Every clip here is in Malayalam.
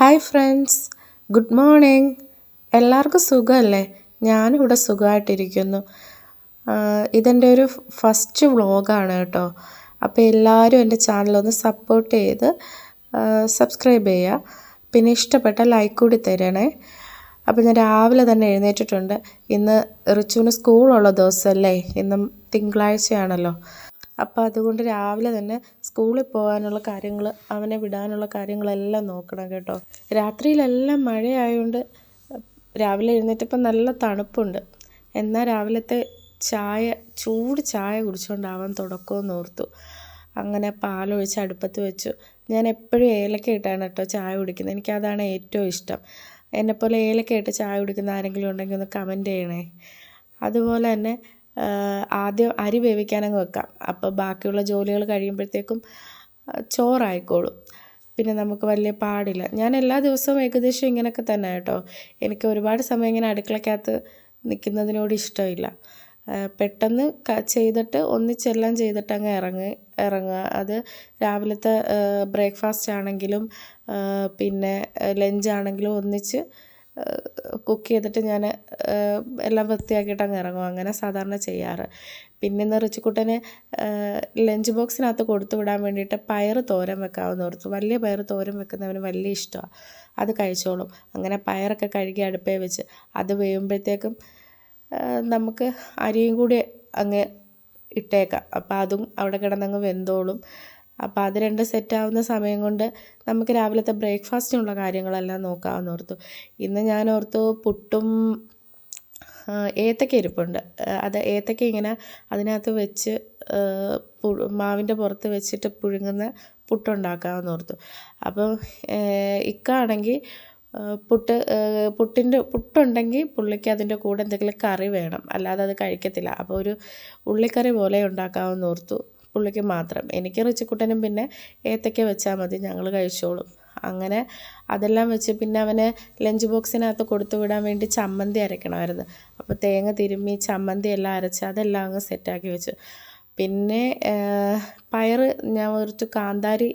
Hi friends, good morning. എല്ലാവർക്കും സുഖമല്ലേ? ഞാനിവിടെ സുഖമായിട്ടിരിക്കുന്നു. ഇതെൻ്റെ ഒരു ഫസ്റ്റ് വ്ളോഗാണ് കേട്ടോ. അപ്പോൾ എല്ലാവരും എൻ്റെ ചാനലൊന്ന് സപ്പോർട്ട് ചെയ്ത് സബ്സ്ക്രൈബ് ചെയ്യുക. പിന്നെ ഇഷ്ടപ്പെട്ട ലൈക്ക് കൂടി തരണേ. അപ്പോൾ ഞാൻ രാവിലെ തന്നെ എഴുന്നേറ്റിട്ടുണ്ട്. ഇന്ന് റിച്ചുവിന് സ്കൂളുള്ള ദിവസമല്ലേ, ഇന്നും തിങ്കളാഴ്ചയാണല്ലോ. അപ്പോൾ അതുകൊണ്ട് രാവിലെ തന്നെ സ്കൂളിൽ പോകാനുള്ള കാര്യങ്ങൾ, അവനെ വിടാനുള്ള കാര്യങ്ങളെല്ലാം നോക്കണം കേട്ടോ. രാത്രിയിലെല്ലാം മഴയായതുകൊണ്ട് രാവിലെ എഴുന്നേറ്റപ്പോൾ നല്ല തണുപ്പുണ്ട്. എന്നാൽ രാവിലത്തെ ചൂട് ചായ കുടിച്ചുകൊണ്ടാവാൻ തുടക്കമെന്ന് ഓർത്തു. അങ്ങനെ പാലൊഴിച്ച് അടുപ്പത്ത് വെച്ചു. ഞാൻ എപ്പോഴും ഏലക്ക ഇട്ടാണ് കേട്ടോ ചായ കുടിക്കുന്നത്. എനിക്കതാണ് ഏറ്റവും ഇഷ്ടം. എന്നെപ്പോലെ ഏലക്ക ഇട്ട് ചായ കുടിക്കുന്ന ആരെങ്കിലും ഉണ്ടെങ്കിൽ ഒന്ന് കമൻറ്റ് ചെയ്യണേ. അതുപോലെ തന്നെ ആദ്യം അരി വേവിക്കാനങ്ങ് വെക്കാം. അപ്പോൾ ബാക്കിയുള്ള ജോലികൾ കഴിയുമ്പോഴത്തേക്കും ചോറായിക്കോളും. പിന്നെ നമുക്ക് വലിയ പാടില്ല. ഞാൻ എല്ലാ ദിവസവും ഏകദേശം ഇങ്ങനെയൊക്കെ തന്നെ കേട്ടോ. എനിക്ക് ഒരുപാട് സമയം ഇങ്ങനെ അടുക്കളക്കകത്ത് നിൽക്കുന്നതിനോട് ഇഷ്ടമില്ല. പെട്ടെന്ന് ചെയ്തിട്ട് ഒന്നിച്ചെല്ലാം ചെയ്തിട്ട് അങ്ങ് ഇറങ്ങുക. അത് രാവിലത്തെ ബ്രേക്ക്ഫാസ്റ്റ് ആണെങ്കിലും പിന്നെ ലഞ്ചാണെങ്കിലും ഒന്നിച്ച് കുക്ക് ചെയ്തിട്ട് ഞാൻ എല്ലാം വൃത്തിയാക്കിയിട്ട് അങ്ങ് ഇറങ്ങും. അങ്ങനെ സാധാരണ ചെയ്യാറ്. പിന്നെ ഇന്ന് റിച്ചുക്കുട്ടന് ലഞ്ച് ബോക്സിനകത്ത് കൊടുത്തു വിടാൻ വേണ്ടിയിട്ട് പയർ തോരൻ വെക്കാമെന്ന് ഓർത്തു. വലിയ പയർ തോരൻ വെക്കുന്നവന് വലിയ ഇഷ്ടമാണ്. അത് കഴിച്ചോളും. അങ്ങനെ പയറൊക്കെ കഴുകി അടുപ്പേ വെച്ച് അത് വേകുമ്പോഴത്തേക്കും നമുക്ക് അരിയും കൂടി അങ്ങ് ഇട്ടേക്കാം. അപ്പോൾ അതും അവിടെ കിടന്നങ്ങ് വെന്തോളും. അപ്പോൾ അത് രണ്ട് സെറ്റാവുന്ന സമയം കൊണ്ട് നമുക്ക് രാവിലത്തെ ബ്രേക്ക്ഫാസ്റ്റിനുള്ള കാര്യങ്ങളെല്ലാം നോക്കാമെന്ന് ഓർത്തു. ഇന്ന് ഞാൻ ഓർത്തു പുട്ടും ഏത്തക്ക ഇരിപ്പുണ്ട്. അത് ഏത്തക്ക ഇങ്ങനെ അതിനകത്ത് വെച്ച് മാവിൻ്റെ പുറത്ത് വെച്ചിട്ട് പുഴുങ്ങുന്ന പുട്ടുണ്ടാക്കാമെന്ന് ഓർത്തു. അപ്പോൾ ഇക്കാണെങ്കിൽ പുട്ടുണ്ടെങ്കിൽ പുള്ളിക്ക് അതിൻ്റെ കൂടെ എന്തെങ്കിലും കറി വേണം, അല്ലാതെ അത് കഴിക്കത്തില്ല. അപ്പോൾ ഒരു ഉള്ളിക്കറി പോലെ ഉണ്ടാക്കാമെന്ന് ഓർത്തു പുള്ളിക്ക് മാത്രം. എനിക്ക് റിച്ചുക്കുട്ടനും പിന്നെ ഏത്തക്ക വെച്ചാൽ മതി, ഞങ്ങൾ കഴിച്ചോളും. അങ്ങനെ അതെല്ലാം വെച്ച് പിന്നെ അവന് ലഞ്ച് ബോക്സിനകത്ത് കൊടുത്തു വിടാൻ വേണ്ടി ചമ്മന്തി അരയ്ക്കണമായിരുന്നു. അപ്പോൾ തേങ്ങ തിരുമ്മി ചമ്മന്തി എല്ലാം അരച്ച് അതെല്ലാം അങ്ങ് സെറ്റാക്കി വെച്ചു. പിന്നെ പയർ ഞാൻ ഓർത്തു കാന്താരി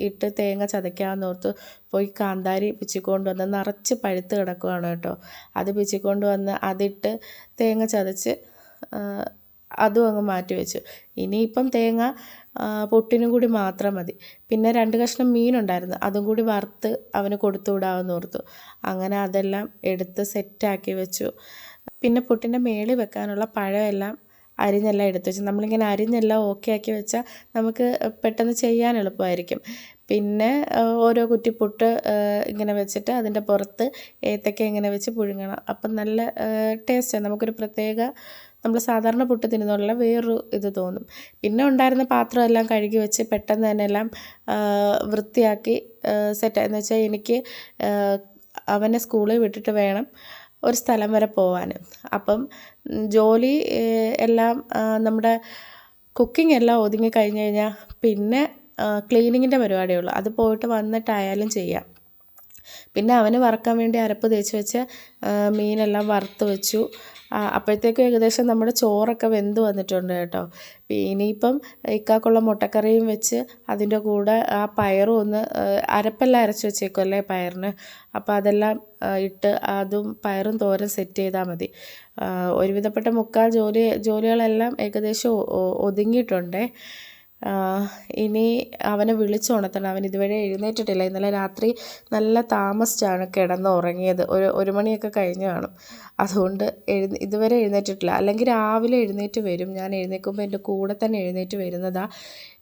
ഇട്ട് തേങ്ങ ചതയ്ക്കാമെന്ന് ഓർത്ത് പോയി കാന്താരി പിച്ചിക്കൊണ്ട് വന്ന് നിറച്ച് പഴുത്ത് കിടക്കുകയാണ് കേട്ടോ. അത് പിച്ചിക്കൊണ്ട് വന്ന് അതിട്ട് തേങ്ങ ചതച്ച് അതും അങ്ങ് മാറ്റി വെച്ചു. ഇനിയിപ്പം തേങ്ങ പുട്ടിനും കൂടി മാത്രം മതി. പിന്നെ 2 കഷ്ണം മീനുണ്ടായിരുന്നു, അതും കൂടി വറുത്ത് അവന് കൊടുത്തു വിടാമെന്ന് ഓർത്തു. അങ്ങനെ അതെല്ലാം എടുത്ത് സെറ്റാക്കി വെച്ചു. പിന്നെ പുട്ടിൻ്റെ മേളിൽ വെക്കാനുള്ള പഴമെല്ലാം അരിഞ്ഞെല്ലാം എടുത്തു വെച്ചു. നമ്മളിങ്ങനെ അരിഞ്ഞെല്ലാം ഓക്കെ ആക്കി വെച്ചാൽ നമുക്ക് പെട്ടെന്ന് ചെയ്യാൻ എളുപ്പമായിരിക്കും. പിന്നെ ഓരോ കുറ്റി പുട്ട് ഇങ്ങനെ വെച്ചിട്ട് അതിൻ്റെ പുറത്ത് ഏത്തക്ക ഇങ്ങനെ വെച്ച് പുഴുങ്ങണം. അപ്പം നല്ല ടേസ്റ്റാണ്. നമുക്കൊരു പ്രത്യേക നമ്മൾ സാധാരണ പുട്ട് തിന്നുന്നുള്ള വേറൊരു ഇത് തോന്നും. പിന്നെ ഉണ്ടായിരുന്ന പാത്രമെല്ലാം കഴുകി വെച്ച് പെട്ടെന്ന് തന്നെ എല്ലാം വൃത്തിയാക്കി സെറ്റ്. എന്ന് വെച്ചാൽ എനിക്ക് അവനെ സ്കൂളിൽ വിട്ടിട്ട് വേണം ഒരു സ്ഥലം വരെ പോകാൻ. അപ്പം ജോലി എല്ലാം നമ്മുടെ കുക്കിംഗ് എല്ലാം ഒതുങ്ങി കഴിഞ്ഞ് കഴിഞ്ഞാൽ പിന്നെ ക്ലീനിങ്ങിൻ്റെ പരിപാടിയേ ഉള്ളൂ. അത് പോയിട്ട് വന്നിട്ടായാലും ചെയ്യാം. പിന്നെ അവന് വറുക്കാൻ വേണ്ടി അരപ്പ് തേച്ച് വെച്ച് മീനെല്ലാം വറുത്ത് വെച്ചു. അപ്പോഴത്തേക്കും ഏകദേശം നമ്മുടെ ചോറൊക്കെ വെന്ത് വന്നിട്ടുണ്ട് കേട്ടോ. ഇനിയിപ്പം ഇക്കാക്കുള്ള മുട്ടക്കറിയും വെച്ച് അതിൻ്റെ കൂടെ ആ പയറും ഒന്ന് അരപ്പെല്ലാം അരച്ച് വെച്ചേക്കുമല്ലേ പയറിന്. അപ്പോൾ അതെല്ലാം ഇട്ട് അതും പയറും തോരൻ സെറ്റ് ചെയ്താൽ മതി. ഒരുവിധപ്പെട്ട മുക്കാൽ ജോലികളെല്ലാം ഏകദേശം ഒതുങ്ങിയിട്ടുണ്ടേ. ഇനി അവനെ വിളിച്ചുണർത്തണം. അവൻ ഇതുവരെ എഴുന്നേറ്റിട്ടില്ല. ഇന്നലെ രാത്രി നല്ല താമസിച്ചാണ് കിടന്നുറങ്ങിയത്. 1 മണിയൊക്കെ കഴിഞ്ഞ് കാണും. അതുകൊണ്ട് ഇതുവരെ എഴുന്നേറ്റിട്ടില്ല. അല്ലെങ്കിൽ രാവിലെ എഴുന്നേറ്റ് വരും. ഞാൻ എഴുന്നേൽക്കുമ്പോൾ എൻ്റെ കൂടെ തന്നെ എഴുന്നേറ്റ് വരുന്നതാണ്.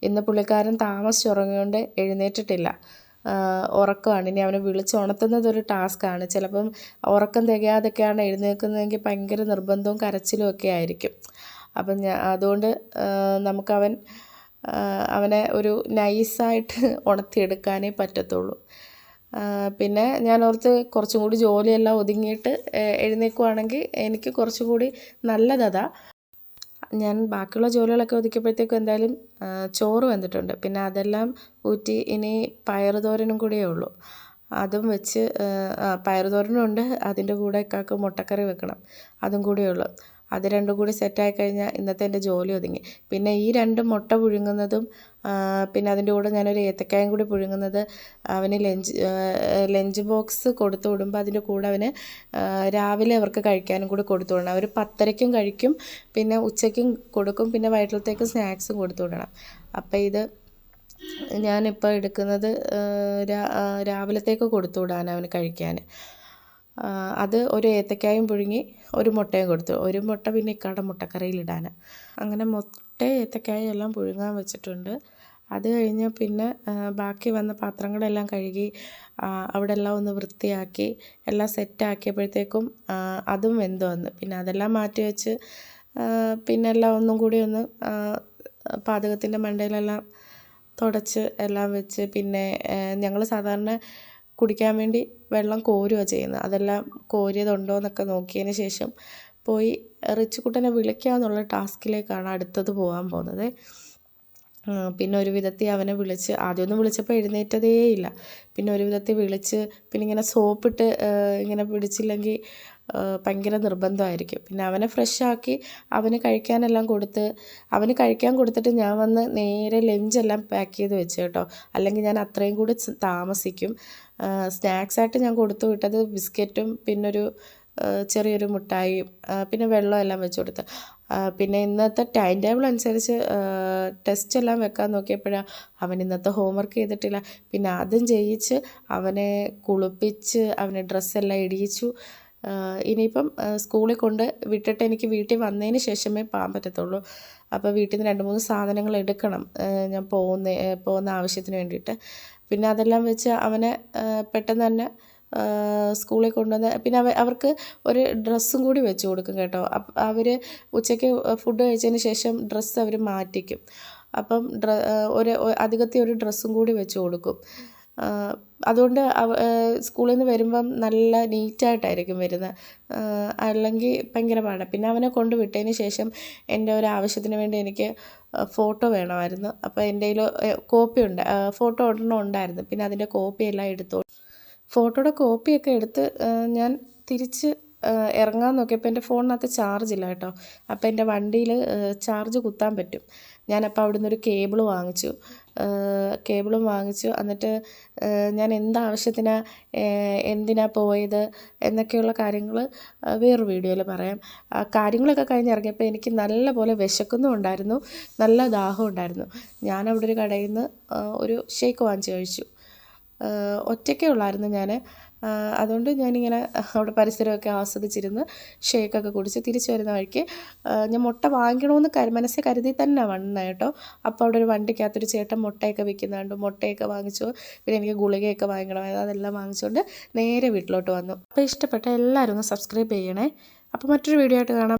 ഇന്ന് പുള്ളിക്കാരൻ താമസിച്ചുറങ്ങിയോണ്ട് എഴുന്നേറ്റിട്ടില്ല. ഉറക്കമാണ്. ഇനി അവനെ വിളിച്ചുണർത്തുന്നതൊരു ടാസ്ക്കാണ്. ചിലപ്പം ഉറക്കം തികയാതൊക്കെയാണ് എഴുന്നേൽക്കുന്നതെങ്കിൽ ഭയങ്കര നിർബന്ധവും കരച്ചിലും ഒക്കെ ആയിരിക്കും. അപ്പം അതുകൊണ്ട് അവനെ ഒരു നൈസായിട്ട് ഉണർത്തിയെടുക്കാനേ പറ്റത്തുള്ളൂ. പിന്നെ ഞാൻ ഓർത്ത് കുറച്ചും കൂടി ജോലിയെല്ലാം ഒതുങ്ങിയിട്ട് എഴുന്നേൽക്കുവാണെങ്കിൽ എനിക്ക് കുറച്ചും കൂടി നല്ലതതാ. ഞാൻ ബാക്കിയുള്ള ജോലികളൊക്കെ ഒതുക്കിയപ്പോഴത്തേക്കും എന്തായാലും ചോറ് വെന്തിട്ടുണ്ട്. പിന്നെ അതെല്ലാം ഊറ്റി ഇനി പയറുതോരനും കൂടിയേ ഉള്ളൂ. അതും വെച്ച് പയറുതോരനും ഉണ്ട്. അതിൻ്റെ കൂടെ ഇക്കാക്ക് മുട്ടക്കറി വെക്കണം, അതും കൂടിയേ ഉള്ളൂ. അത് രണ്ടും കൂടി സെറ്റായി കഴിഞ്ഞാൽ ഇന്നത്തെ എൻ്റെ ജോലി ഒതുങ്ങി. പിന്നെ ഈ 2 മുട്ട പുഴുങ്ങുന്നതും പിന്നെ അതിൻ്റെ കൂടെ ഞാനൊരു ഏത്തക്കായും കൂടി പുഴുങ്ങുന്നത് അവന് ലഞ്ച് ബോക്സ് കൊടുത്തു വിടുമ്പോൾ അതിൻ്റെ കൂടെ അവന് രാവിലെ അവർക്ക് കഴിക്കാനും കൂടി കൊടുത്തു വിടണം. അവർ 10:30ക്കും കഴിക്കും, പിന്നെ ഉച്ചയ്ക്കും കൊടുക്കും, പിന്നെ വൈകിട്ടത്തേക്ക് സ്നാക്സും കൊടുത്തു വിടണം. അപ്പോൾ ഇത് ഞാനിപ്പോൾ എടുക്കുന്നത് രാവിലത്തേക്ക് കൊടുത്തു വിടാൻ അവന് കഴിക്കാൻ. അത് ഒരു ഏത്തക്കായും പുഴുങ്ങി ഒരു മുട്ടയും കൊടുത്തു. ഒരു മുട്ട പിന്നെ ഇക്കാടെ മുട്ടക്കറിയിലിടാൻ. അങ്ങനെ മുട്ട ഏത്തക്കായും എല്ലാം പുഴുങ്ങാൻ വെച്ചിട്ടുണ്ട്. അത് കഴിഞ്ഞ് പിന്നെ ബാക്കി വന്ന പാത്രങ്ങളെല്ലാം കഴുകി അവിടെ എല്ലാം ഒന്ന് വൃത്തിയാക്കി എല്ലാം സെറ്റാക്കിയപ്പോഴത്തേക്കും അതും വെന്ത് വന്നു. പിന്നെ അതെല്ലാം മാറ്റി വെച്ച് പിന്നെ എല്ലാം ഒന്നും കൂടി ഒന്ന് പാചകത്തിൻ്റെ മണ്ടയിലെല്ലാം തുടച്ച് എല്ലാം വെച്ച് പിന്നെ ഞങ്ങൾ സാധാരണ കുടിക്കാൻ വേണ്ടി വെള്ളം കോരുകയാണ് ചെയ്യുന്നത്. അതെല്ലാം കോരിയതുണ്ടോ എന്നൊക്കെ നോക്കിയതിന് ശേഷം പോയി റിച്ചുകുട്ടനെ വിളിക്കുക എന്നുള്ള ടാസ്കിലേക്കാണ് അടുത്തത് പോകാൻ പോകുന്നത്. പിന്നെ ഒരു വിധത്തിൽ അവനെ വിളിച്ച് ആദ്യമൊന്നും വിളിച്ചപ്പോൾ എഴുന്നേറ്റതേയില്ല. പിന്നെ ഒരു വിധത്തിൽ വിളിച്ച് പിന്നെ ഇങ്ങനെ സോപ്പിട്ട് ഇങ്ങനെ പിടിച്ചില്ലെങ്കിൽ ഭയങ്കര നിർബന്ധമായിരിക്കും. പിന്നെ അവനെ ഫ്രഷാക്കി അവന് കഴിക്കാനെല്ലാം കൊടുത്ത് അവന് കഴിക്കാൻ കൊടുത്തിട്ട് ഞാൻ വന്ന് നേരെ ലഞ്ചെല്ലാം പാക്ക് ചെയ്ത് വെച്ച് കേട്ടോ. അല്ലെങ്കിൽ ഞാൻ അത്രയും കൂടി താമസിക്കും. സ്നാക്സായിട്ട് ഞാൻ കൊടുത്തു വിട്ടത് ബിസ്ക്കറ്റും പിന്നൊരു ചെറിയൊരു മിഠായിയും പിന്നെ വെള്ളമെല്ലാം വെച്ച് കൊടുത്ത്. പിന്നെ ഇന്നത്തെ ടൈം ടേബിൾ അനുസരിച്ച് ടെസ്റ്റെല്ലാം വെക്കാൻ നോക്കിയപ്പോഴാണ് അവൻ ഇന്നത്തെ ഹോംവർക്ക് ചെയ്തിട്ടില്ല. പിന്നെ അതും ചെയ്യിച്ച് അവനെ കുളിപ്പിച്ച് അവനെ ഡ്രസ്സെല്ലാം ഇടിയിച്ചു. ഇനിയിപ്പം സ്കൂളിൽ കൊണ്ട് വിട്ടിട്ട് എനിക്ക് വീട്ടിൽ വന്നതിന് ശേഷമേ പോകാൻ പറ്റത്തുള്ളൂ. അപ്പോൾ വീട്ടിൽ നിന്ന് 2-3 സാധനങ്ങൾ എടുക്കണം ഞാൻ പോകുന്ന ആവശ്യത്തിന് വേണ്ടിയിട്ട്. പിന്നെ അതെല്ലാം വെച്ച് അവനെ പെട്ടെന്ന് തന്നെ സ്കൂളിൽ കൊണ്ടുവന്ന് പിന്നെ അവർക്ക് ഒരു ഡ്രസ്സും കൂടി വെച്ച് കൊടുക്കും കേട്ടോ. അവർ ഉച്ചയ്ക്ക് ഫുഡ് കഴിച്ചതിന് ശേഷം ഡ്രസ്സ് അവർ മാറ്റിക്കും. അപ്പം അധികത്തെ ഒരു ഡ്രസ്സും കൂടി വെച്ച് കൊടുക്കും. അതുകൊണ്ട് സ്കൂളിൽ നിന്ന് വരുമ്പം നല്ല നീറ്റായിട്ടായിരിക്കും വരുന്നത്. അല്ലെങ്കിൽ ഭയങ്കര പാടാണ്. പിന്നെ അവനെ കൊണ്ട് വിട്ടതിന് ശേഷം എൻ്റെ ഒരു ആവശ്യത്തിന് വേണ്ടി എനിക്ക് ഫോട്ടോ വേണമായിരുന്നു. അപ്പോൾ എൻ്റെ കയ്യിൽ കോപ്പി ഉണ്ട്, ഫോട്ടോ ഒരെണ്ണം ഉണ്ടായിരുന്നു. പിന്നെ അതിൻ്റെ കോപ്പിയെല്ലാം എടുത്തു. ഫോട്ടോയുടെ കോപ്പിയൊക്കെ എടുത്ത് ഞാൻ തിരിച്ച് ഇറങ്ങാൻ നോക്കിയപ്പോൾ എൻ്റെ ഫോണിനകത്ത് ചാർജില്ല കേട്ടോ. അപ്പോൾ എൻ്റെ വണ്ടിയിൽ ചാർജ് കുത്താൻ പറ്റും. ഞാനപ്പോൾ അവിടെ നിന്നൊരു കേബിൾ വാങ്ങിച്ചു. എന്നിട്ട് ഞാൻ എന്താവശ്യത്തിനാണ് എന്തിനാണ് പോയത് എന്നൊക്കെയുള്ള കാര്യങ്ങൾ വേറൊരു വീഡിയോയിൽ പറയാം. കാര്യങ്ങളൊക്കെ കഴിഞ്ഞിറങ്ങിയപ്പോൾ എനിക്ക് നല്ല പോലെ വിശക്കുന്നുണ്ടായിരുന്നു, നല്ല ദാഹം ഉണ്ടായിരുന്നു. ഞാനവിടെ ഒരു കടയിൽ നിന്ന് ഒരു ഷേക്ക് വാങ്ങിച്ച് കഴിച്ചു. ഒറ്റയ്ക്കേ ഉള്ളായിരുന്നു ഞാൻ. അതുകൊണ്ട് ഞാനിങ്ങനെ അവിടെ പരിസരമൊക്കെ ആസ്വദിച്ചിരുന്ന് ഷേക്കൊക്കെ കുടിച്ച് തിരിച്ച് വരുന്ന വഴിക്ക് ഞാൻ മുട്ട വാങ്ങിക്കണമെന്ന് മനസ്സിൽ കരുതി തന്നെ വന്നത് കേട്ടോ. അപ്പോൾ അവിടെ ഒരു വണ്ടിക്കകത്തൊരു ചേട്ടൻ മുട്ടയൊക്കെ വിൽക്കുന്നുണ്ട്. മുട്ടയൊക്കെ വാങ്ങിച്ചു. പിന്നെ എനിക്ക് ഗുളികയൊക്കെ വാങ്ങിക്കണമായിരുന്നു. അതെല്ലാം വാങ്ങിച്ചുകൊണ്ട് നേരെ വീട്ടിലോട്ട് വന്നു. അപ്പോൾ ഇഷ്ടപ്പെട്ട എല്ലാവരും ഒന്ന് സബ്സ്ക്രൈബ് ചെയ്യണേ. അപ്പോൾ മറ്റൊരു വീഡിയോ ആയിട്ട് കാണാം.